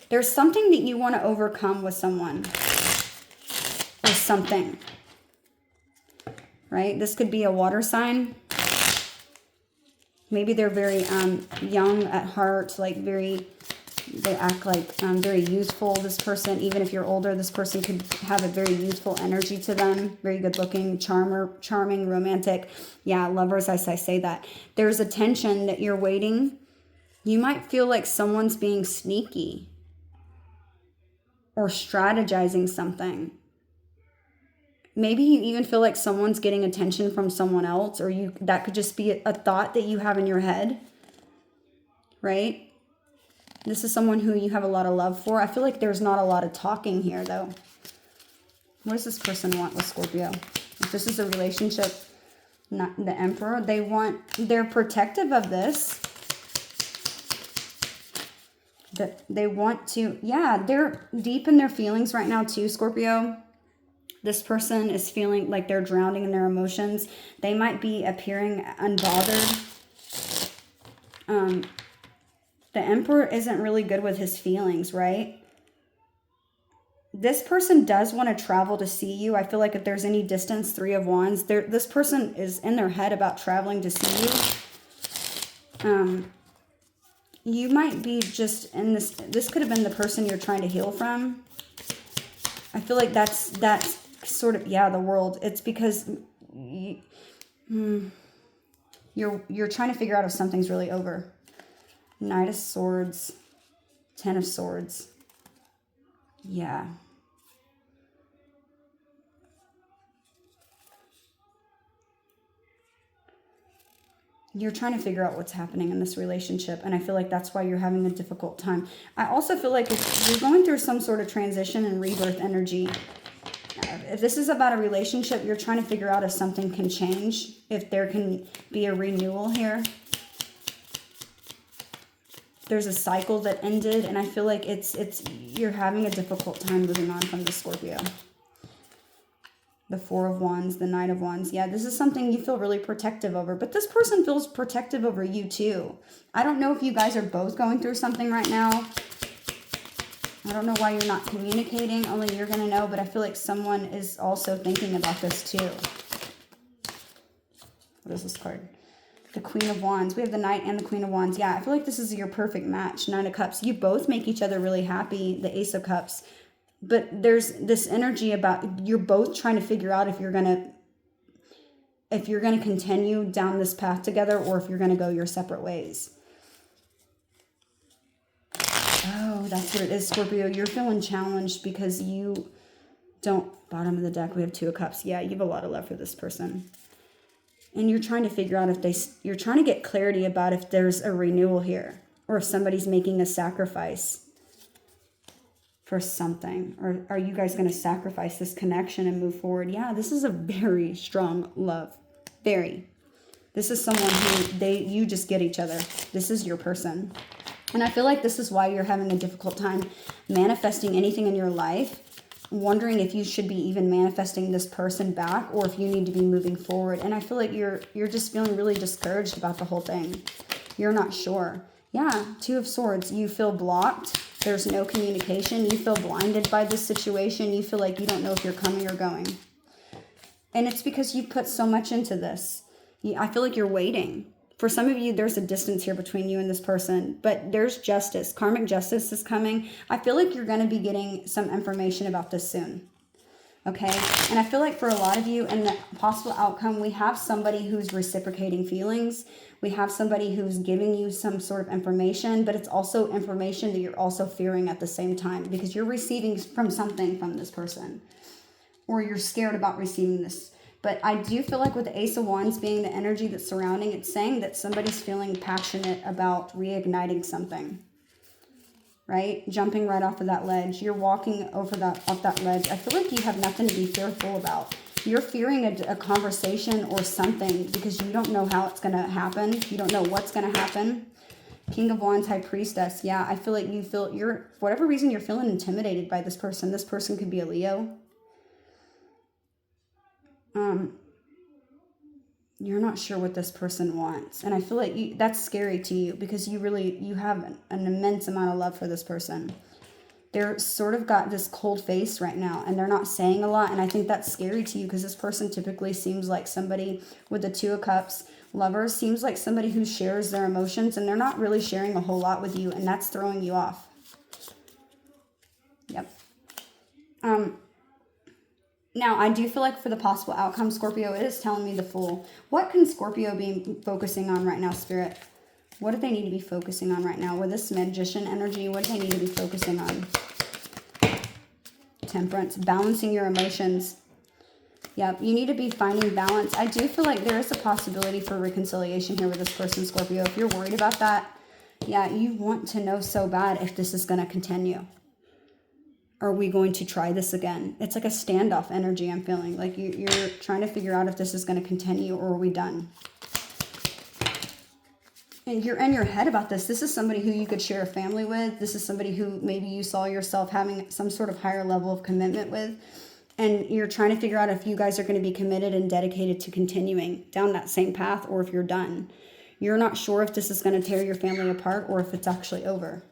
there's something that you want to overcome with someone or something, right? This could be a water sign. Maybe they're very young at heart, like they act like very youthful. This person, even if you're older, this person could have a very youthful energy to them. Very good looking, charming, romantic. Yeah, lovers, as I say that. There's a tension that you're waiting. You might feel like someone's being sneaky or strategizing something. Maybe you even feel like someone's getting attention from someone else, or that could just be a thought that you have in your head, right? This is someone who you have a lot of love for. I feel like there's not a lot of talking here, though. What does this person want with Scorpio? If this is a relationship, not the Emperor, they're protective of this. That they want to, yeah, they're deep in their feelings right now too, Scorpio. This person is feeling like they're drowning in their emotions. They might be appearing unbothered. The Emperor isn't really good with his feelings, right? This person does want to travel to see you. I feel like if there's any distance, 3 of Wands, this person is in their head about traveling to see you. You might be just in this could have been the person you're trying to heal from. I feel like that's sort of, yeah, the World. It's because you're trying to figure out if something's really over. Knight of Swords, 10 of Swords. Yeah. You're trying to figure out what's happening in this relationship, and I feel like that's why you're having a difficult time. I also feel like if you're going through some sort of transition and rebirth energy, if this is about a relationship, you're trying to figure out if something can change, if there can be a renewal here. there's a cycle that ended, and I feel like you're having a difficult time moving on from the Scorpio. The Four of Wands, the Knight of Wands. Yeah, this is something you feel really protective over. But this person feels protective over you too. I don't know if you guys are both going through something right now. I don't know why you're not communicating. Only you're going to know. But I feel like someone is also thinking about this too. What is this card? The Queen of Wands. We have the Knight and the Queen of Wands. Yeah, I feel like this is your perfect match. Nine of Cups. You both make each other really happy. The Ace of Cups. But there's this energy about you're both trying to figure out if you're gonna continue down this path together or if you're gonna go your separate ways. Oh, that's what it is, Scorpio. You're feeling challenged because you don't. Bottom of the deck, we have Two of Cups. Yeah, you have a lot of love for this person. And you're trying to figure out you're trying to get clarity about if there's a renewal here or if somebody's making a sacrifice for something. Or are you guys going to sacrifice this connection and move forward? Yeah, this is a very strong love. Very. This is someone who you just get each other. This is your person. And I feel like this is why you're having a difficult time manifesting anything in your life, wondering if you should be even manifesting this person back or if you need to be moving forward. And I feel like you're just feeling really discouraged about the whole thing. You're not sure. Yeah, Two of Swords. You feel blocked. There's no communication. You feel blinded by this situation. You feel like you don't know if you're coming or going. And it's because you put so much into this. I feel like you're waiting. For some of you, there's a distance here between you and this person. But there's justice. Karmic justice is coming. I feel like you're going to be getting some information about this soon. Okay? And I feel like for a lot of you, in the possible outcome, we have somebody who's reciprocating feelings. We have somebody who's giving you some sort of information, but it's also information that you're also fearing at the same time because you're receiving from something from this person or you're scared about receiving this. But I do feel like with the Ace of Wands being the energy that's surrounding, it's saying that somebody's feeling passionate about reigniting something, right? Jumping right off of that ledge. You're walking off that ledge. I feel like you have nothing to be fearful about. You're fearing a conversation or something because you don't know how it's going to happen. You don't know what's going to happen. King of Wands, High Priestess. Yeah, I feel like for whatever reason, you're feeling intimidated by this person. This person could be a Leo. You're not sure what this person wants. And I feel like that's scary to you because you have an immense amount of love for this person. They're sort of got this cold face right now and they're not saying a lot. And I think that's scary to you because this person typically seems like somebody with the Two of Cups. Lovers seems like somebody who shares their emotions and they're not really sharing a whole lot with you. And that's throwing you off. Yep. Now, I do feel like for the possible outcome, Scorpio, it is telling me the Fool. What can Scorpio be focusing on right now, Spirit? What do they need to be focusing on right now? With this Magician energy, what do they need to be focusing on? Temperance, balancing your emotions. Yep, you need to be finding balance. I do feel like there is a possibility for reconciliation here with this person, Scorpio. If you're worried about that, yeah, you want to know so bad if this is going to continue. Are we going to try this again? It's like a standoff energy I'm feeling. Like you're trying to figure out if this is going to continue or are we done? And you're in your head about this. This is somebody who you could share a family with. This is somebody who maybe you saw yourself having some sort of higher level of commitment with. And you're trying to figure out if you guys are going to be committed and dedicated to continuing down that same path or if you're done. You're not sure if this is going to tear your family apart or if it's actually over.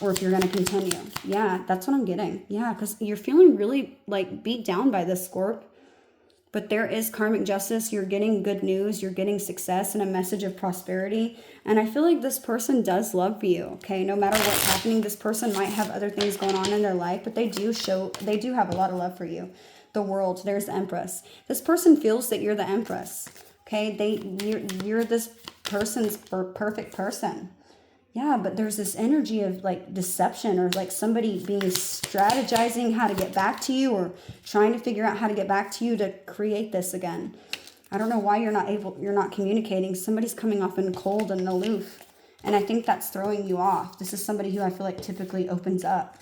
Or if you're going to continue. Yeah, that's what I'm getting. Yeah, because you're feeling really like beat down by this, Scorp. But there is karmic justice. You're getting good news. You're getting success and a message of prosperity. And I feel like this person does love you, okay? No matter what's happening, this person might have other things going on in their life, but they do have a lot of love for you. The World, there's the Empress. This person feels that you're the Empress, okay? You're this person's perfect person. Yeah, but there's this energy of like deception or like somebody being strategizing how to get back to you or trying to figure out how to get back to you to create this again. I don't know why you're not communicating. Somebody's coming off in cold and aloof. And I think that's throwing you off. This is somebody who I feel like typically opens up.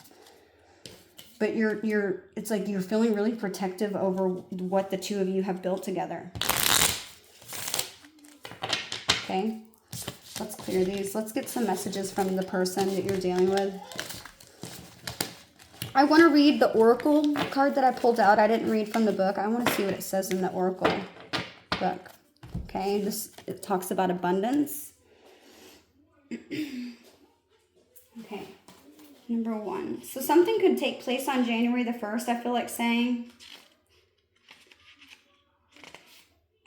But it's like you're feeling really protective over what the two of you have built together. Okay? Let's clear these. Let's get some messages from the person that you're dealing with. I want to read the Oracle card that I pulled out. I didn't read from the book. I want to see what it says in the Oracle book. Okay, it talks about abundance. Okay, number 1. So something could take place on January the 1st, I feel like saying.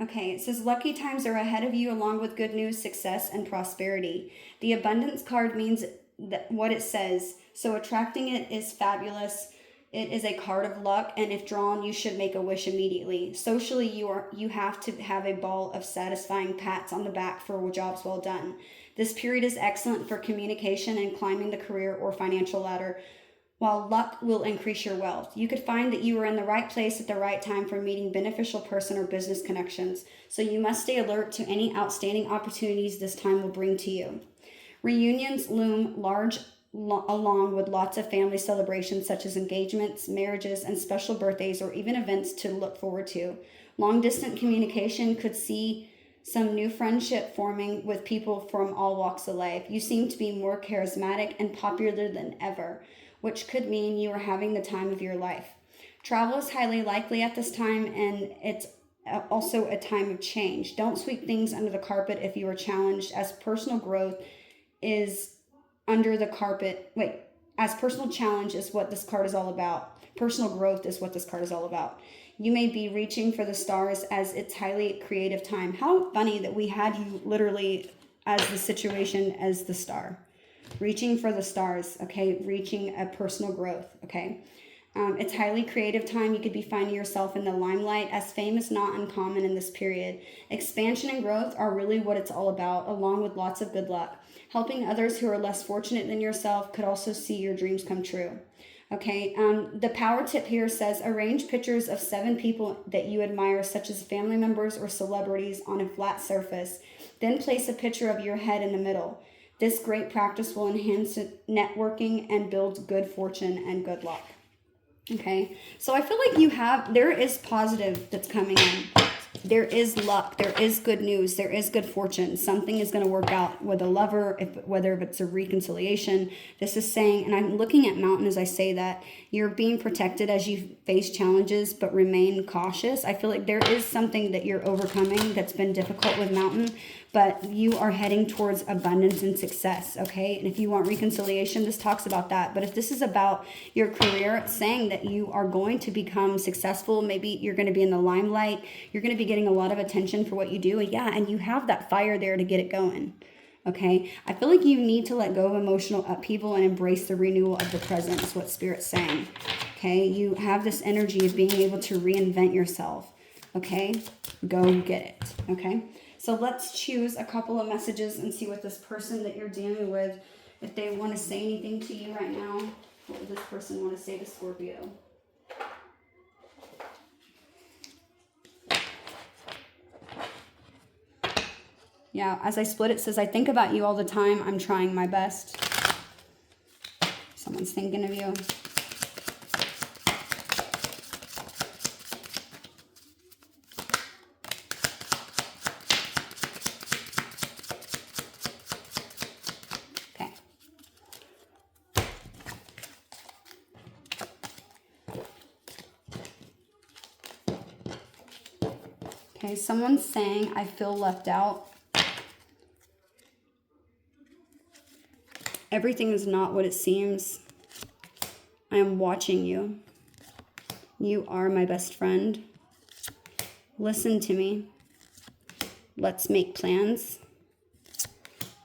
Okay, it says lucky times are ahead of you along with good news, success, and prosperity. The abundance card means that what it says. So attracting it is fabulous. It is a card of luck, and if drawn, you should make a wish immediately. Socially, you have to have a ball of satisfying pats on the back for jobs well done. This period is excellent for communication and climbing the career or financial ladder, while luck will increase your wealth. You could find that you are in the right place at the right time for meeting beneficial person or business connections, so you must stay alert to any outstanding opportunities this time will bring to you. Reunions loom large along with lots of family celebrations such as engagements, marriages, and special birthdays or even events to look forward to. Long-distance communication could see some new friendship forming with people from all walks of life. You seem to be more charismatic and popular than ever, which could mean you are having the time of your life. Travel is highly likely at this time, and it's also a time of change. Don't sweep things under the carpet if you are challenged, as personal growth is under the carpet. As personal challenge is what this card is all about. Personal growth is what this card is all about. You may be reaching for the stars as it's highly creative time. How funny that we had you literally as the situation as the star. Reaching for the stars, okay? Reaching a personal growth, okay? It's highly creative time. You could be finding yourself in the limelight, as fame is not uncommon in this period. Expansion and growth are really what it's all about, along with lots of good luck. Helping others who are less fortunate than yourself could also see your dreams come true. Okay, the power tip here says arrange pictures of 7 people that you admire, such as family members or celebrities, on a flat surface. Then place a picture of your head in the middle. This great practice will enhance networking and build good fortune and good luck. Okay, so I feel like there is positive that's coming in. There is luck. There is good news. There is good fortune. Something is going to work out with a lover, whether it's a reconciliation. This is saying, and I'm looking at Mountain as I say that, you're being protected as you face challenges, but remain cautious. I feel like there is something that you're overcoming that's been difficult with Mountain, but you are heading towards abundance and success, okay? And if you want reconciliation, this talks about that. But if this is about your career, it's saying that you are going to become successful. Maybe you're going to be in the limelight. You're going to be getting a lot of attention for what you do. And you have that fire there to get it going, okay? I feel like you need to let go of emotional upheaval and embrace the renewal of the present is what Spirit's saying, okay? You have this energy of being able to reinvent yourself, okay? Go get it, okay? So let's choose a couple of messages and see what this person that you're dealing with, if they want to say anything to you right now. What would this person want to say to Scorpio? Yeah, as I split it says, I think about you all the time. I'm trying my best. Someone's thinking of you. Okay, someone's saying, I feel left out. Everything is not what it seems. I am watching you. You are my best friend. Listen to me. Let's make plans.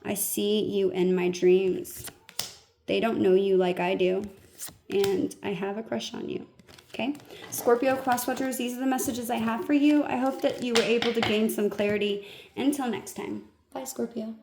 I see you in my dreams. They don't know you like I do. And I have a crush on you. Okay, Scorpio cross watchers, these are the messages I have for you. I hope that you were able to gain some clarity. Until next time. Bye, Scorpio.